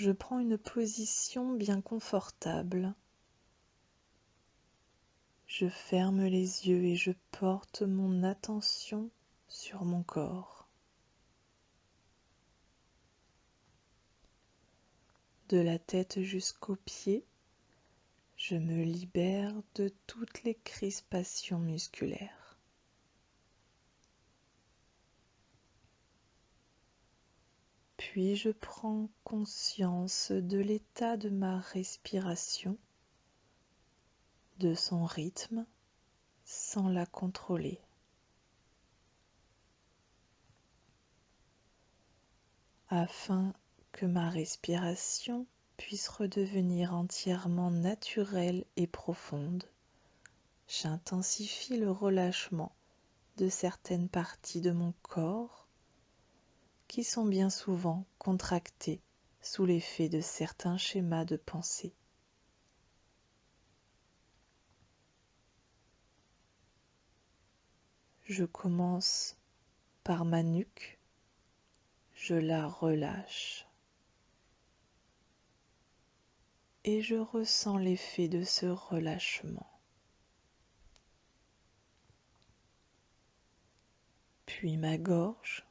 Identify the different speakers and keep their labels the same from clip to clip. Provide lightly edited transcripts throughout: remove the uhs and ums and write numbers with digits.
Speaker 1: je prends une position bien confortable. Je ferme les yeux et je porte mon attention sur mon corps. De la tête jusqu'aux pieds, je me libère de toutes les crispations musculaires. Puis je prends conscience de l'état de ma respiration, de son rythme, sans la contrôler. Afin que ma respiration puisse redevenir entièrement naturelle et profonde, j'intensifie le relâchement de certaines parties de mon corps qui sont bien souvent contractées sous l'effet de certains schémas de pensée. Je commence par ma nuque, je la relâche et je ressens l'effet de ce relâchement. Puis ma gorge,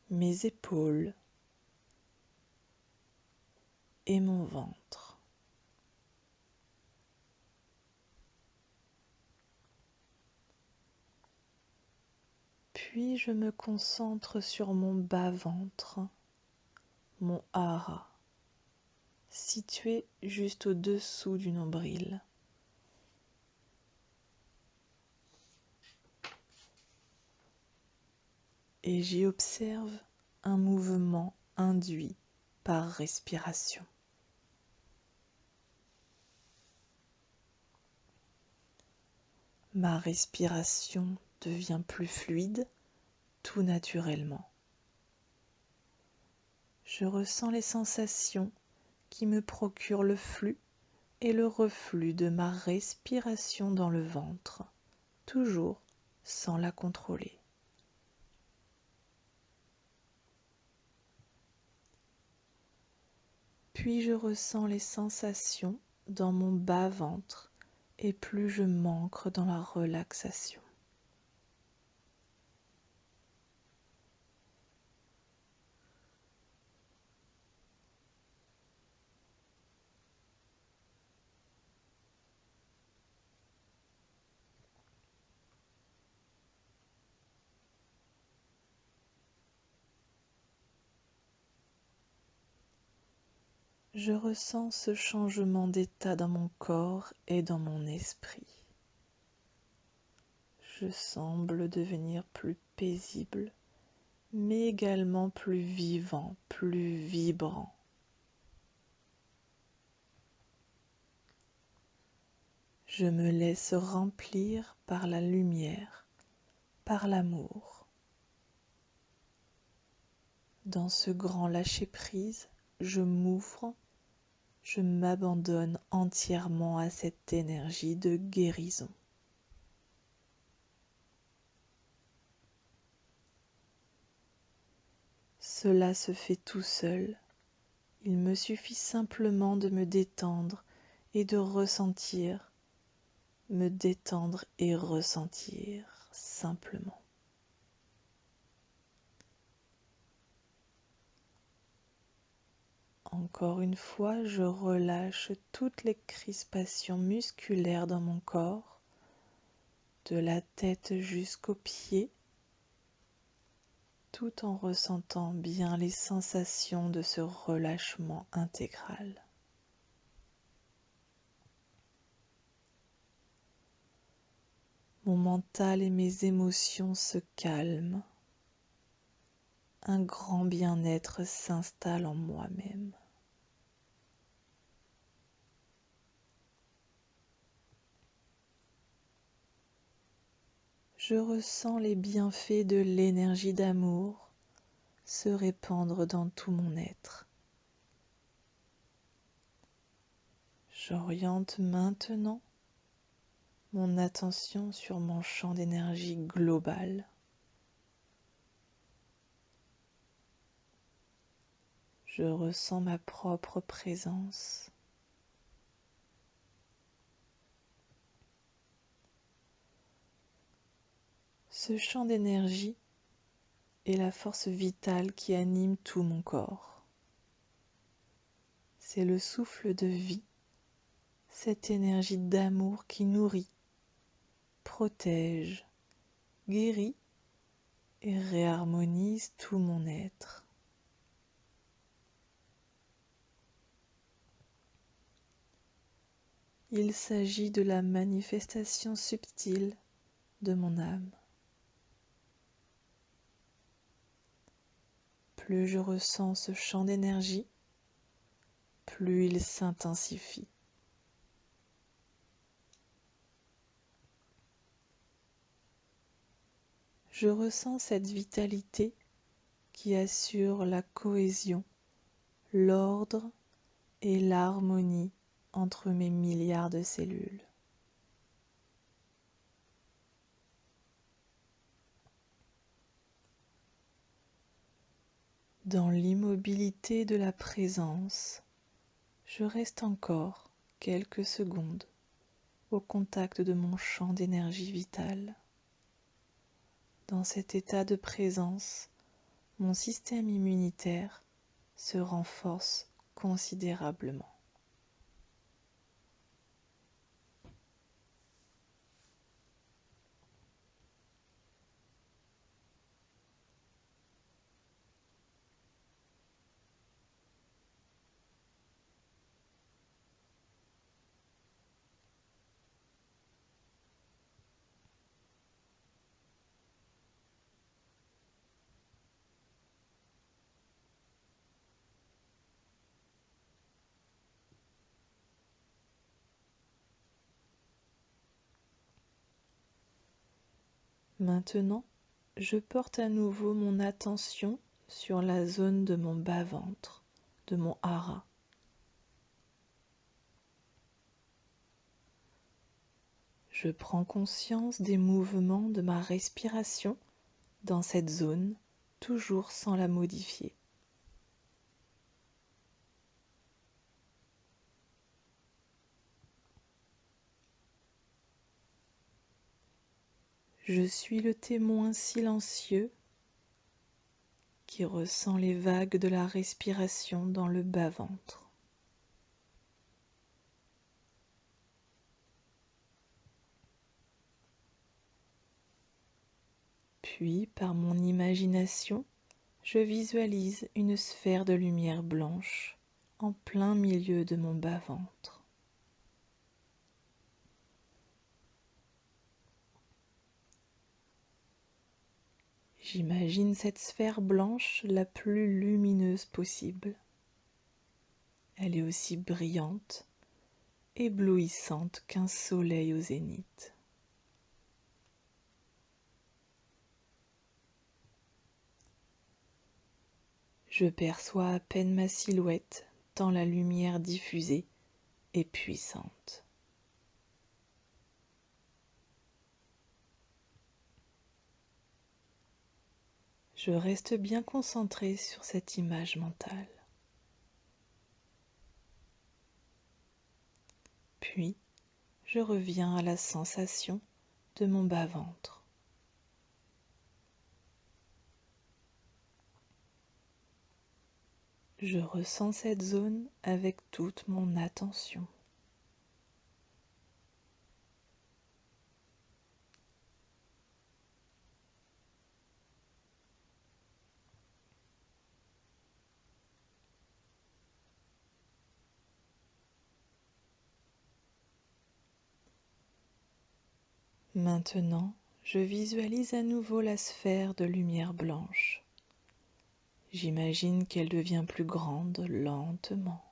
Speaker 1: mes épaules et mon ventre. Puis je me concentre sur mon bas-ventre, mon hara, situé juste au-dessous du nombril. Et j'y observe un mouvement induit par respiration. Ma respiration devient plus fluide, tout naturellement. Je ressens les sensations qui me procurent le flux et le reflux de ma respiration dans le ventre, toujours sans la contrôler. Puis je ressens les sensations dans mon bas-ventre et plus je m'ancre dans la relaxation. Je ressens ce changement d'état dans mon corps et dans mon esprit. Je semble devenir plus paisible, mais également plus vivant, plus vibrant. Je me laisse remplir par la lumière, par l'amour. Dans ce grand lâcher-prise, je m'ouvre, je m'abandonne entièrement à cette énergie de guérison. Cela se fait tout seul. Il me suffit simplement de me détendre et de ressentir, me détendre et ressentir simplement. Encore une fois, je relâche toutes les crispations musculaires dans mon corps, de la tête jusqu'aux pieds, tout en ressentant bien les sensations de ce relâchement intégral. Mon mental et mes émotions se calment. Un grand bien-être s'installe en moi-même. Je ressens les bienfaits de l'énergie d'amour se répandre dans tout mon être. J'oriente maintenant mon attention sur mon champ d'énergie global. Je ressens ma propre présence. Ce champ d'énergie est la force vitale qui anime tout mon corps. C'est le souffle de vie, cette énergie d'amour qui nourrit, protège, guérit et réharmonise tout mon être. Il s'agit de la manifestation subtile de mon âme. Plus je ressens ce champ d'énergie, plus il s'intensifie. Je ressens cette vitalité qui assure la cohésion, l'ordre et l'harmonie entre mes milliards de cellules. Dans l'immobilité de la présence, je reste encore quelques secondes au contact de mon champ d'énergie vitale. Dans cet état de présence, mon système immunitaire se renforce considérablement. Maintenant, je porte à nouveau mon attention sur la zone de mon bas-ventre, de mon hara. Je prends conscience des mouvements de ma respiration dans cette zone, toujours sans la modifier. Je suis le témoin silencieux qui ressent les vagues de la respiration dans le bas-ventre. Puis, par mon imagination, je visualise une sphère de lumière blanche en plein milieu de mon bas-ventre. J'imagine cette sphère blanche la plus lumineuse possible. Elle est aussi brillante, éblouissante qu'un soleil au zénith. Je perçois à peine ma silhouette tant la lumière diffusée est puissante. Je reste bien concentré sur cette image mentale. Puis, je reviens à la sensation de mon bas-ventre. Je ressens cette zone avec toute mon attention. Maintenant, je visualise à nouveau la sphère de lumière blanche. J'imagine qu'elle devient plus grande lentement.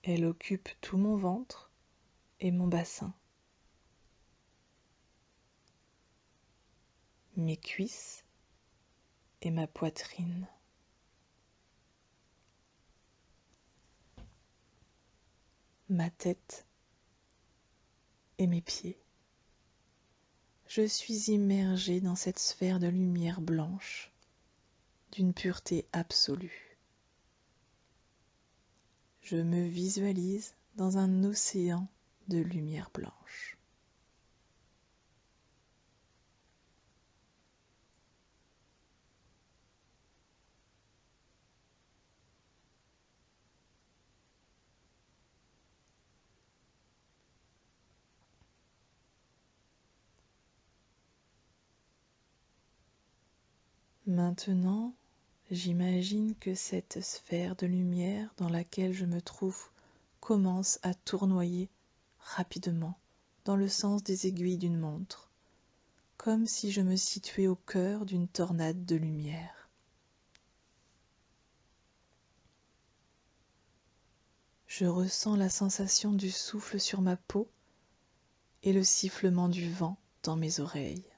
Speaker 1: Elle occupe tout mon ventre et mon bassin, mes cuisses et ma poitrine. Ma tête et mes pieds. Je suis immergée dans cette sphère de lumière blanche d'une pureté absolue. Je me visualise dans un océan de lumière blanche. Maintenant, j'imagine que cette sphère de lumière dans laquelle je me trouve commence à tournoyer rapidement dans le sens des aiguilles d'une montre, comme si je me situais au cœur d'une tornade de lumière. Je ressens la sensation du souffle sur ma peau et le sifflement du vent dans mes oreilles.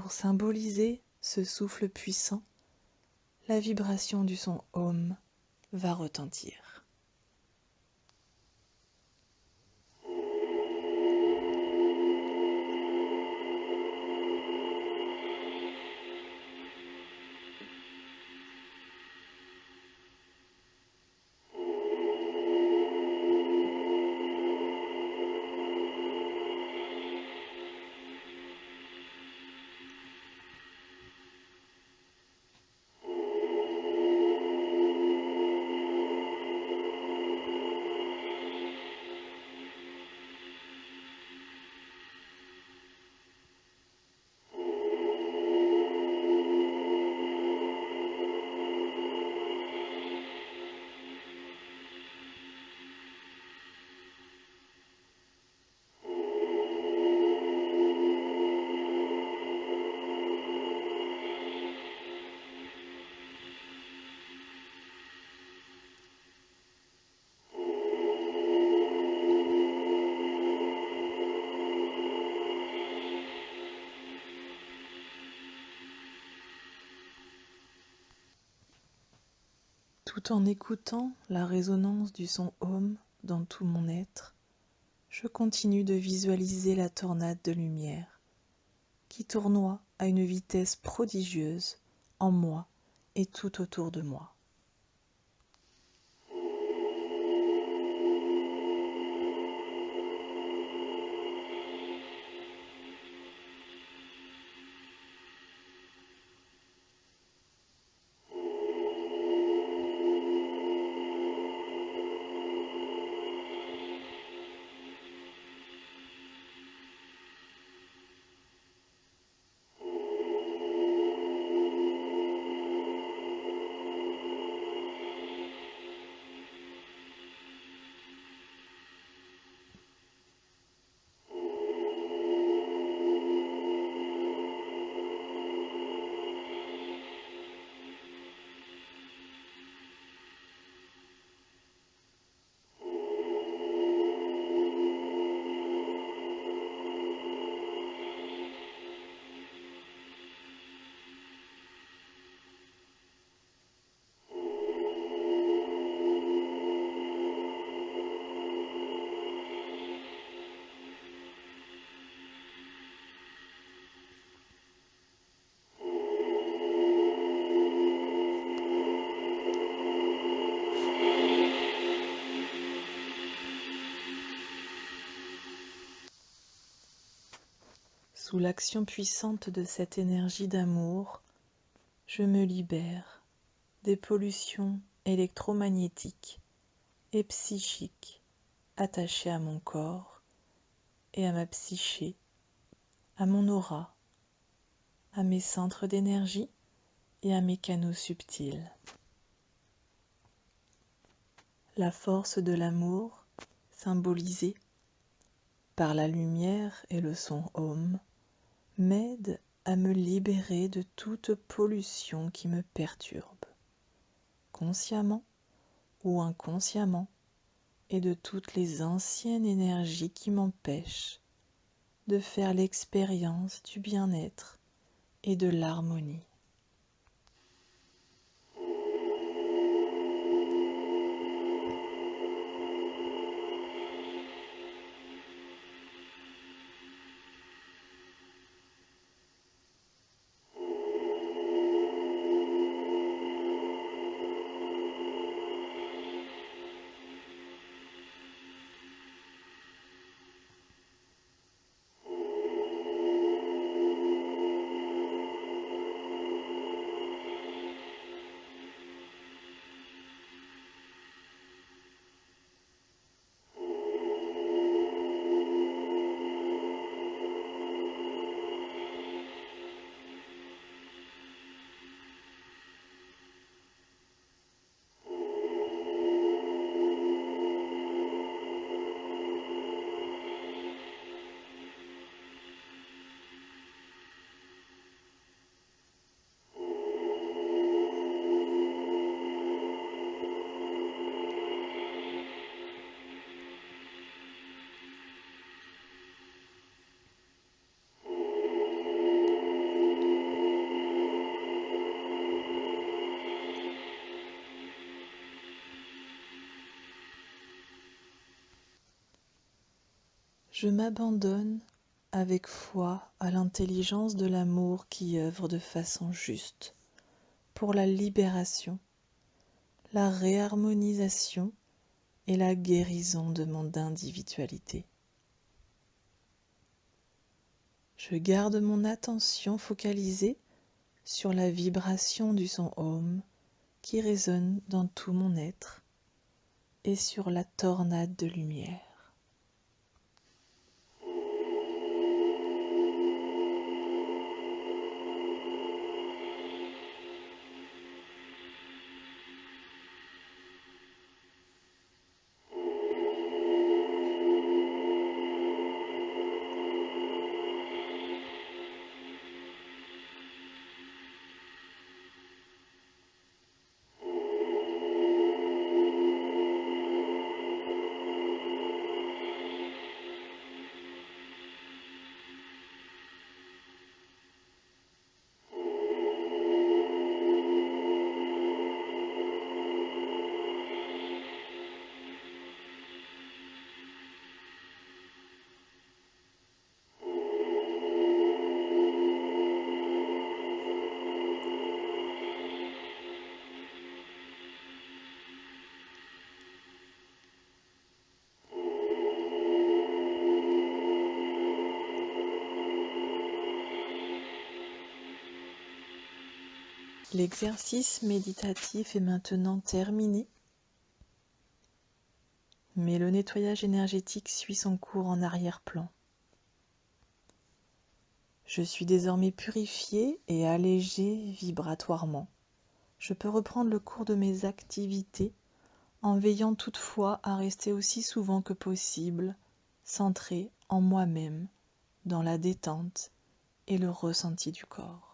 Speaker 1: Pour symboliser ce souffle puissant, la vibration du son Om va retentir. Tout en écoutant la résonance du son Om dans tout mon être, je continue de visualiser la tornade de lumière qui tournoie à une vitesse prodigieuse en moi et tout autour de moi. Sous l'action puissante de cette énergie d'amour, je me libère des pollutions électromagnétiques et psychiques attachées à mon corps et à ma psyché, à mon aura, à mes centres d'énergie et à mes canaux subtils. La force de l'amour, symbolisée par la lumière et le son Om, m'aide à me libérer de toute pollution qui me perturbe, consciemment ou inconsciemment, et de toutes les anciennes énergies qui m'empêchent de faire l'expérience du bien-être et de l'harmonie. Je m'abandonne avec foi à l'intelligence de l'amour qui œuvre de façon juste pour la libération, la réharmonisation et la guérison de mon individualité. Je garde mon attention focalisée sur la vibration du son Om qui résonne dans tout mon être et sur la tornade de lumière. L'exercice méditatif est maintenant terminé, mais le nettoyage énergétique suit son cours en arrière-plan. Je suis désormais purifié et allégé vibratoirement. Je peux reprendre le cours de mes activités en veillant toutefois à rester aussi souvent que possible centré en moi-même, dans la détente et le ressenti du corps.